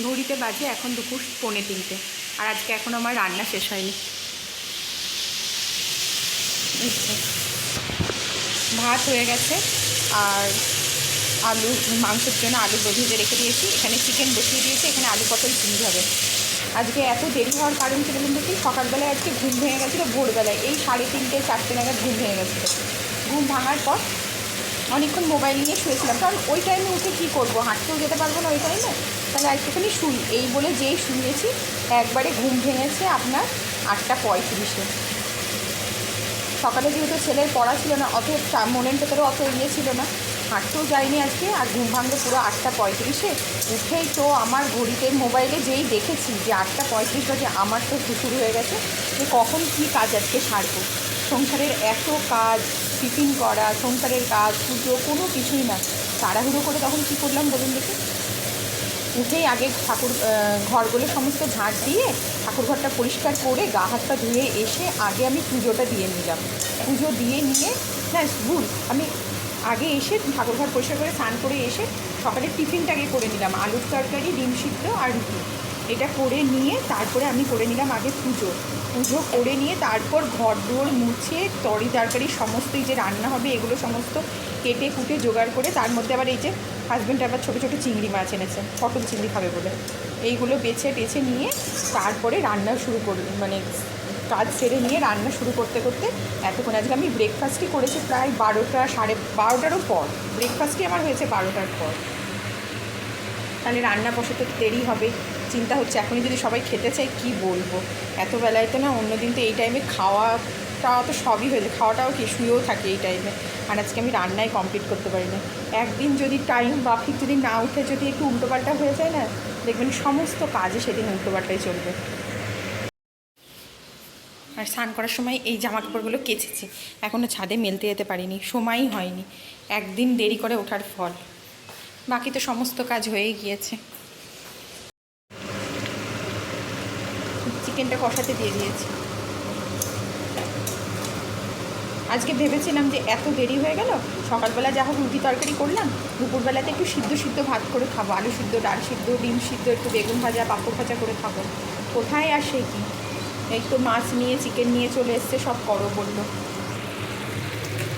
ঘড়িতে বাজে এখন দুপুর 2:45, আর আজকে এখন আমার রান্না শেষ হয়নি। ভাত হয়ে গেছে, আর আলু মাংসের জন্য আলু ভেজে রেখে দিয়েছি। এখানে চিকেন বসিয়ে দিয়েছি, এখানে আলু পটল চিংড়ি হবে। আজকে এত দেরি হওয়ার কারণ কি বলুন দেখি, সকালবেলায় আজকে ঘুম ভেঙে গেছিলো, ভোরবেলায় এই 3:30 4টে নাগাদ ঘুম ভেঙে গেছিলো। ঘুম ভাঙার পর অনেকক্ষণ মোবাইল নিয়ে শুয়েছিলাম, কারণ ওই টাইমে উঠে কী করবো, হাঁটতেও যেতে পারবো না ওই টাইমে, তাহলে একটুখানি শুই এই বলে যেই শুয়েছি একবারে ঘুম ভেঙেছে আপনার 8:35-এ। সকালে যেহেতু ছেলের পড়া ছিল না, অত মনের ভেতরে অত ছিল না, হাঁটতেও যায়নি আজকে, আর ঘুম ভাঙলো পুরো 8:35-এ। উঠেই তো আমার ঘড়িতে মোবাইলে যেই দেখেছি যে 8:35 বাজে, আমার তো শুরু হয়ে গেছে যে কখন কী কাজ আজকে সারবো। সংসারের এত কাজ, টিফিন করা, সংসারের কাজ, পুজো, কোনো কিছুই না। তাড়াহুড়ো করে তখন কী করলাম বলুন দেখি, উঠেই আগে ঘরগুলো সমস্ত ঝাঁট দিয়ে ঠাকুরঘরটা পরিষ্কার করে গা হাত পা ধুয়ে এসে আগে আমি পুজোটা দিয়ে নিলাম। পুজো দিয়ে নিয়ে ভুল, আমি আগে এসে ঠাকুরঘর পরিষ্কার করে স্নান করে এসে সকালের টিফিনটা আগে করে নিলাম, আলুর তরকারি, ডিম সিদ্ধ আর রুটি। এটা করে নিয়ে তারপরে আমি করে নিলাম আগে পুজো করে নিয়ে তারপর ঘর দুয়ার মুছে তরি তরকারি সমস্তই যে রান্না হবে এগুলো সমস্ত কেটে কুটে জোগাড় করে, তার মধ্যে আবার এই যে হাজব্যান্ড আবার ছোটো ছোটো চিংড়ি মাছ এনেছে, পটল চিংড়ি খাবে বলে, এইগুলো বেছে নিয়ে তারপরে রান্না শুরু করব, মানে কাজ সেরে নিয়ে রান্না শুরু করতে করতে এতক্ষণ। আজকে আমি ব্রেকফাস্টই করেছি প্রায় 12টা 12:30-ও পর, ব্রেকফাস্টই আমার হয়েছে 12টার পর। তাহলে রান্না বসাতে দেরি হবে, চিন্তা হচ্ছে এখনই যদি সবাই খেতে চায় কী বলবো। এত বেলায় তো না, অন্যদিন তো এই টাইমে খাওয়াটা তো সবই হয়েছে, খাওয়াটাও কি শুয়েও থাকে এই টাইমে, আর আজকে আমি রান্নাই কমপ্লিট করতে পারি না। একদিন যদি টাইম বাফিক যদি না উঠে যদি একটু উল্টোপাল্টা হয়ে যায় না, দেখবেন সমস্ত কাজে সেদিন উল্টোপাল্টাই চলবে। আর স্নান করার সময় এই জামা কাপড়গুলো কেচেছি, এখনও ছাদে মেলতে যেতে পারিনি, সময়ই হয়নি, একদিন দেরি করে ওঠার ফল। বাকি তো সমস্ত কাজ হয়েই গিয়েছে। চিকেনটা কষাতে দিয়ে দিয়েছি। আজকে ভেবেছিলাম যে এত দেরি হয়ে গেল, সকালবেলা যা হোক রুটি তরকারি করলাম, দুপুরবেলাতে একটু সিদ্ধ ভাত করে খাবো, আলু সিদ্ধ, ডাল সিদ্ধ, ডিম সিদ্ধ, একটু বেগুন ভাজা, পাঁপড় ভাজা করে খাবো। কোথায় আসে কি, এই তো মাছ নিয়ে চিকেন নিয়ে চলে এসছে, সব করো বললো।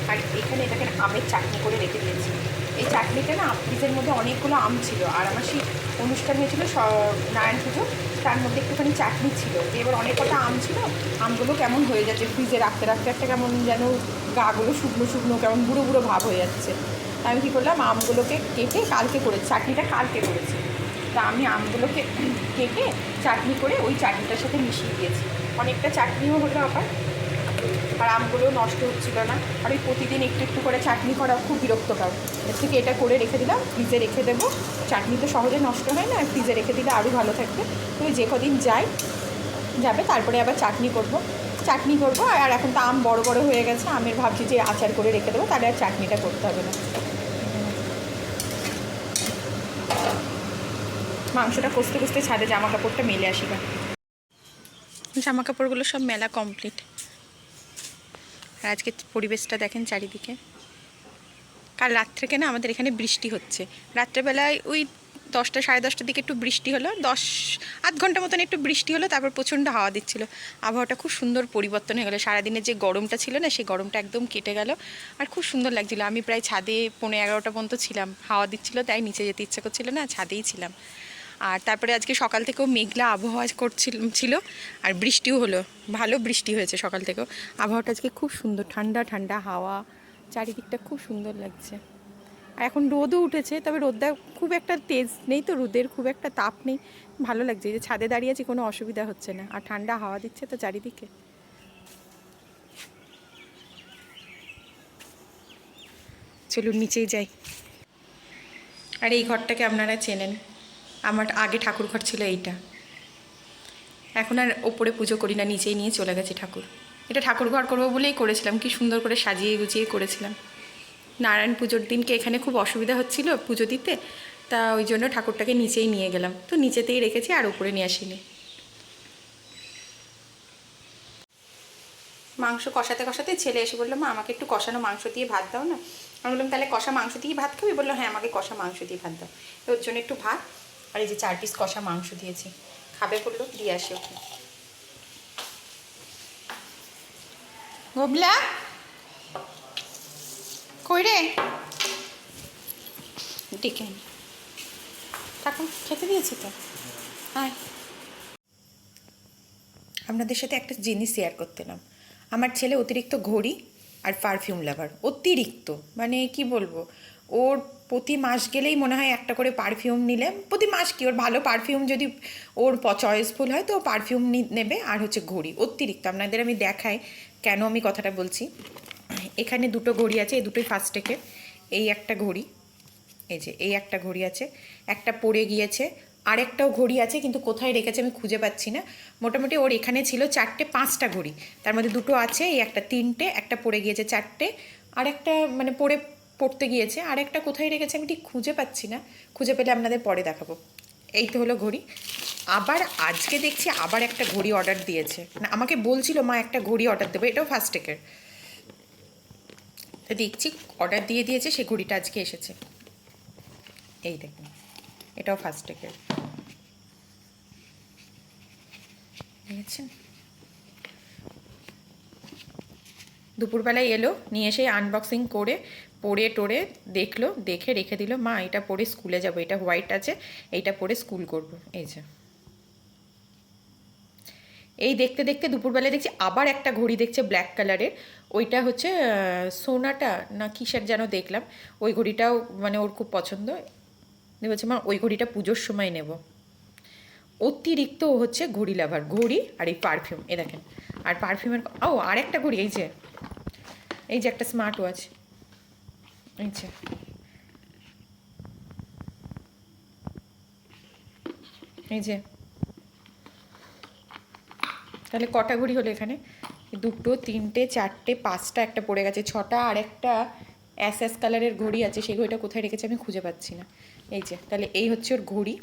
আর এখানে এটাকে আমের চাটনি করে রেখে দিয়েছি। এই চাটনিটা না ফ্রিজের মধ্যে অনেকগুলো আম ছিল, আর আমার সেই অনুষ্ঠান হয়েছিল নারায়ণ পুজো, তার মধ্যে একটুখানি চাটনি ছিল, এবার অনেক কটা আম ছিল, আমগুলো কেমন হয়ে যাচ্ছে ফ্রিজে রাখতে রাখতে, একটা কেমন যেন গাগুলো শুকনো কেমন বুড়ো ভাব হয়ে যাচ্ছে। আমি কী করলাম, আমগুলোকে কেটে কালকে করেছি, চাটনিটা কালকে করেছি, তা আমি আমগুলোকে কেটে চাটনি করে ওই চাটনিটার সাথে মিশিয়ে দিয়েছি। অনেকটা চাটনিও হলো আবার, আর আমগুলোও নষ্ট হচ্ছিল না। আর ওই প্রতিদিন একটু একটু করে চাটনি করা খুব বিরক্তকর, এর থেকে এটা করে রেখে দিলাম, ফ্রিজে রেখে দেবো। চাটনি তো সহজে নষ্ট হয় না, ফ্রিজে রেখে দিলে আরও ভালো থাকবে। তো যে কদিন যাবে তারপরে আবার চাটনি করব, আর এখন তো আম বড় হয়ে গেছে, আমের ভাবছি যে আচার করে রেখে দেবো, তাহলে আর চাটনিটা করতে হবে না। মাংসটা কষতে ছাদে জামা কাপড়টা মেলে আসি। জামা কাপড়গুলো সব মেলা কমপ্লিট। আর আজকে পরিবেশটা দেখেন চারিদিকে। কাল রাত থেকে না আমাদের এখানে বৃষ্টি হচ্ছে, রাত্রেবেলায় ওই 10টা 10:30টার দিকে একটু বৃষ্টি হলো, আধ ঘন্টা মতন একটু বৃষ্টি হলো, তারপর প্রচণ্ড হাওয়া দিচ্ছিলো। আবহাওয়াটা খুব সুন্দর পরিবর্তন হয়ে গেলো, সারাদিনের যে গরমটা ছিল না সেই গরমটা একদম কেটে গেল, আর খুব সুন্দর লাগছিলো। আমি প্রায় ছাদে 11:30 পর্যন্ত ছিলাম, হাওয়া দিচ্ছিলো তাই নিচে যেতে ইচ্ছা করছিল না, ছাদেই ছিলাম। আর তারপরে আজকে সকাল থেকেও মেঘলা আবহাওয়া ছিল, আর বৃষ্টিও হলো, ভালো বৃষ্টি হয়েছে সকাল থেকেও। আবহাওয়াটা আজকে খুব সুন্দর, ঠান্ডা হাওয়া, চারিদিকটা খুব সুন্দর লাগছে। আর এখন রোদও উঠেছে, তবে রোদটা খুব একটা তেজ নেই, তো রোদের খুব একটা তাপ নেই, ভালো লাগছে। যে ছাদে দাঁড়িয়ে আছি কোনো অসুবিধা হচ্ছে না, আর ঠান্ডা হাওয়া দিচ্ছে তো চারিদিকে। চলুন নিচেই যাই। আর এই ঘরটাকে আপনারা চেনেন, আমার আগে ঠাকুর ঘর ছিল এইটা, এখন আর ওপরে পুজো করি না, নিচেই নিয়ে চলে গেছি ঠাকুর। এটা ঠাকুর ঘর করবো বলেই করেছিলাম, কি সুন্দর করে সাজিয়ে গুছিয়ে করেছিলাম। নারায়ণ পুজোর দিনকে এখানে খুব অসুবিধা হচ্ছিল পুজো দিতে, তা ওই জন্য ঠাকুরটাকে নিচেই নিয়ে গেলাম, তো নিচেতেই রেখেছি, আর উপরে নিয়ে আসিনি। মাংস কষাতে ছেলে এসে বললো, মা আমাকে একটু কষানো মাংস দিয়ে ভাত দাও না। আমি বললাম তাহলে কষা মাংস দিয়ে ভাত খাবি? বললো হ্যাঁ আমাকে কষা মাংস দিয়ে ভাত দাও। তো ওর জন্য একটু ভাত আর এই যে 4 পিস কষা মাংস দিয়েছি, খাবে বললো, দিয়ে আসি ওকে। গোবলা কই রে, ডেকে থাকুন, খেতে দিয়েছি তো। হ্যাঁ, আপনাদের সাথে একটা জিনিস শেয়ার করতেলাম। আমার ছেলে অতিরিক্ত ঘড়ি আর পারফিউম লাভার, অতিরিক্ত, মানে কি বলবো, ওর প্রতি মাস গেলেই মনে হয় একটা করে পারফিউম নিলে, প্রতি মাস কি, ওর ভালো পারফিউম যদি ওর চয়েসফুল হয় তো পারফিউম নেবে, আর হচ্ছে ঘড়ি অতিরিক্ত। আপনাদের আমি দেখাই কেন আমি কথাটা বলছি। এখানে দুটো ঘড়ি আছে, এই দুটোই ফার্স্টেকের। এই একটা ঘড়ি, এই যে এই একটা ঘড়ি আছে, একটা পড়ে গিয়েছে, আরেকটাও ঘড়ি আছে কিন্তু কোথায় রেখেছে আমি খুঁজে পাচ্ছি না। মোটামুটি ওর এখানে ছিল 4-5টা ঘড়ি, তার মধ্যে দুটো আছে, এই একটা 3টে, একটা পড়ে গিয়েছে 4টে, আর একটা মানে পড়তে গিয়েছে, আর একটা কোথায় রেখেছে আমি ঠিক খুঁজে পাচ্ছি না, খুঁজে পেলে আপনাদের পরে দেখাবো। এই তো হলো ঘড়ি। আবার আজকে দেখছি আবার একটা ঘড়ি অর্ডার দিয়েছে, না আমাকে বলছিল মা একটা ঘড়ি অর্ডার দেবো, এটাও ফার্স্টেকের। তো দেখছি অর্ডার দিয়ে দিয়েছে, সেই ঘড়িটা আজকে এসেছে। এই দেখুন, এটাও ফার্স্টেকের, দেখেছেন। দুপুরবেলায় এলো, নিয়ে এসে আনবক্সিং করে পরে টোরে দেখলো, দেখে রেখে দিল, মা এটা পরে স্কুলে যাব, এটা হোয়াইট আছে, এইটা পরে স্কুল করব। এই যে এই দেখতে দেখতে দুপুরবেলায় দেখছি আবার একটা ঘড়ি দেখছে ব্ল্যাক কালারের, ওইটা হচ্ছে সোনাটা না কিসের যেন দেখলাম, ওই ঘড়িটাও মানে ওর খুব পছন্দ। বলছে মা ওই ঘড়িটা পুজোর সময় নেব। অতিরিক্ত হচ্ছে ঘড়ি লাভার, ঘড়ি আর এই পারফিউম, এ দেখেন। আর পারফিউমের আর একটা ঘড়ি, এই যে একটা স্মার্ট ওয়াচ, এই যে এই যে, তাহলে কটা ঘড়ি হলো এখানে, 2, 3, 4, 5টা, একটা পড়ে গেছে 6টা, আর একটা অ্যাশ কালারের ঘড়ি আছে, সেই ঘড়িটা কোথায় রেখেছে আমি খুঁজে পাচ্ছি না। এই যে, তাহলে এই হচ্ছে ওর ঘড়ি।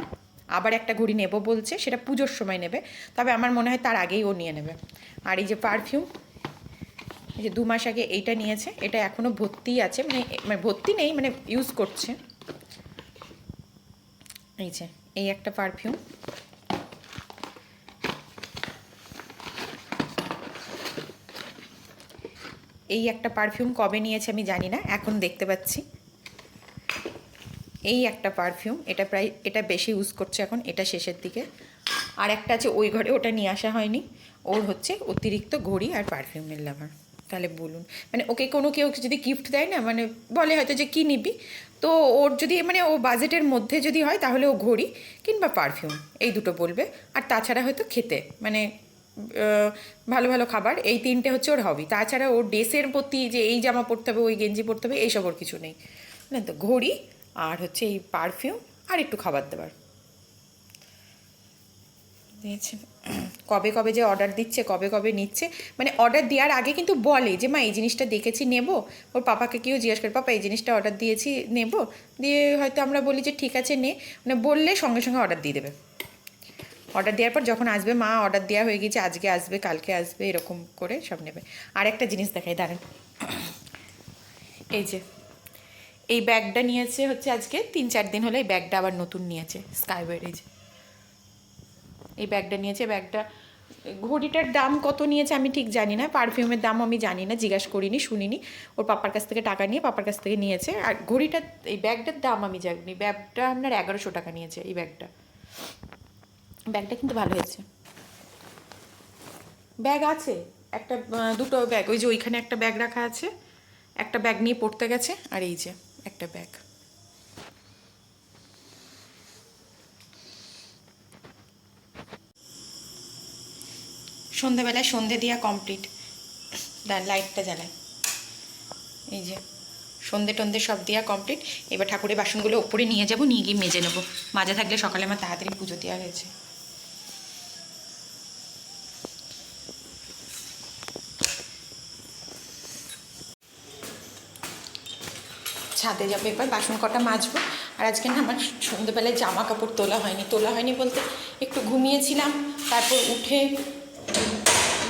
আবার একটা ঘড়ি নেব বলছে, সেটা পুজোর সময় নেবে, তবে আমার মনে হয় তার আগেই ও নিয়ে নেবে। আর এই যে পারফিউম, এই যে 2 মাস আগে এইটা নিয়েছে, এটা এখনও ভর্তি আছে, মানে ভর্তি নেই, মানে ইউজ করছে। এই যে এই একটা পারফিউম, এই একটা পারফিউম কবে নিয়েছে আমি জানি না, এখন দেখতে পাচ্ছি। এই একটা পারফিউম, এটা বেশি ইউজ করছে এখন, এটা শেষের দিকে। আর একটা আছে ওই ঘরে, ওটা নিয়ে আসা হয়নি। ওর হচ্ছে অতিরিক্ত ঘড়ি আর পারফিউমের লাভার। তাহলে বলুন, মানে ওকে কেউ যদি গিফট দেয় না, মানে বলে হয়তো যে কী নিবি, তো ওর যদি মানে ও বাজেটের মধ্যে যদি হয় তাহলে ও ঘড়ি কিংবা পারফিউম এই দুটো বলবে। আর তাছাড়া হয়তো খেতে, মানে ভালো ভালো খাবার, এই 3টে হচ্ছে ওর হবি। তাছাড়া ওর ড্রেসের প্রতি যে এই জামা পরতে হবে, ওই গেঞ্জি পরতে হবে, এইসব ওর কিছু নেই। না তো ঘড়ি আর হচ্ছে এই পারফিউম আর একটু খাবার দাবার দিয়েছে। কবে কবে যে অর্ডার দিচ্ছে, কবে কবে নিচ্ছে, মানে অর্ডার দেওয়ার আগে কিন্তু বলে যে মা এই জিনিসটা দেখেছি নেব। ওর পাপাকে কেউ জিজ্ঞেস করে পাপা এই জিনিসটা অর্ডার দিয়েছি নেব, দিয়ে হয়তো আমরা বলি যে ঠিক আছে নে, মানে বললে সঙ্গে সঙ্গে অর্ডার দিয়ে দেবে। অর্ডার দেওয়ার পর যখন আসবে মা অর্ডার দেওয়া হয়ে গেছে, আজকে আসবে কালকে আসবে, এরকম করে সব নেবে। আর একটা জিনিস দেখাই দাঁড়ান, এই যে এই ব্যাগটা নিয়েছে হচ্ছে আজকে 3-4 দিন হলো, এই ব্যাগটা আবার নতুন নিয়েছে স্কাইওয়ের। এই যে এই ব্যাগটা নিয়েছে, ব্যাগটা ঘড়িটার দাম কত নিয়েছে আমি ঠিক জানি না, পারফিউমের দাম আমি জানি না, জিজ্ঞাসা করিনি, শুনিনি। ওর পাপার কাছ থেকে টাকা নিয়ে পাপার কাছ থেকে নিয়েছে। আর ঘড়িটা, এই ব্যাগটার দাম আমি জানি, ব্যাগটা আপনার 1100 টাকা নিয়েছে। এই ব্যাগটা কিন্তু ভালো হয়েছে। ব্যাগ আছে একটা, দুটো ব্যাগ, ওই যে ওইখানে একটা ব্যাগ রাখা আছে, একটা ব্যাগ নিয়ে পড়তে গেছে, আর এই যে একটা ব্যাগ। সন্ধেবেলায় সন্ধে দেওয়া কমপ্লিট, লাইটটা জ্বালায়। এই যে সন্ধে টন্ধে সব দেওয়া কমপ্লিট। এবার ঠাকুরের বাসনগুলো ওপরে নিয়ে যাব, নিয়ে গিয়ে মেজে নেবো। মাজা থাকলে সকালে আমার তাড়াতাড়ি পুজো দেওয়া হয়েছে। ছাদে যাবো, এবার বাসন কটা মাজবো। আর আজকে না আমার সন্ধ্যেবেলায় জামা কাপড় তোলা হয়নি বলতে একটু ঘুমিয়েছিলাম, তারপর উঠে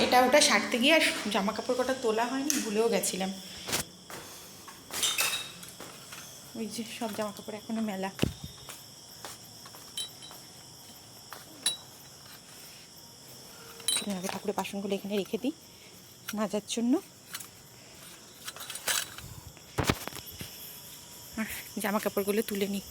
এটা ওটা সারতে গিয়ে আর জামা কাপড় কটা তোলা হয়নি, ভুলেও গেছিলাম। ওই যে সব জামা কাপড় এখনো মেলা। চলুন আগে ঠাকুরের বাসনগুলো এখানে রেখে দিই মাজার জন্য। আর জামা কাপড়গুলো তুলে নিই।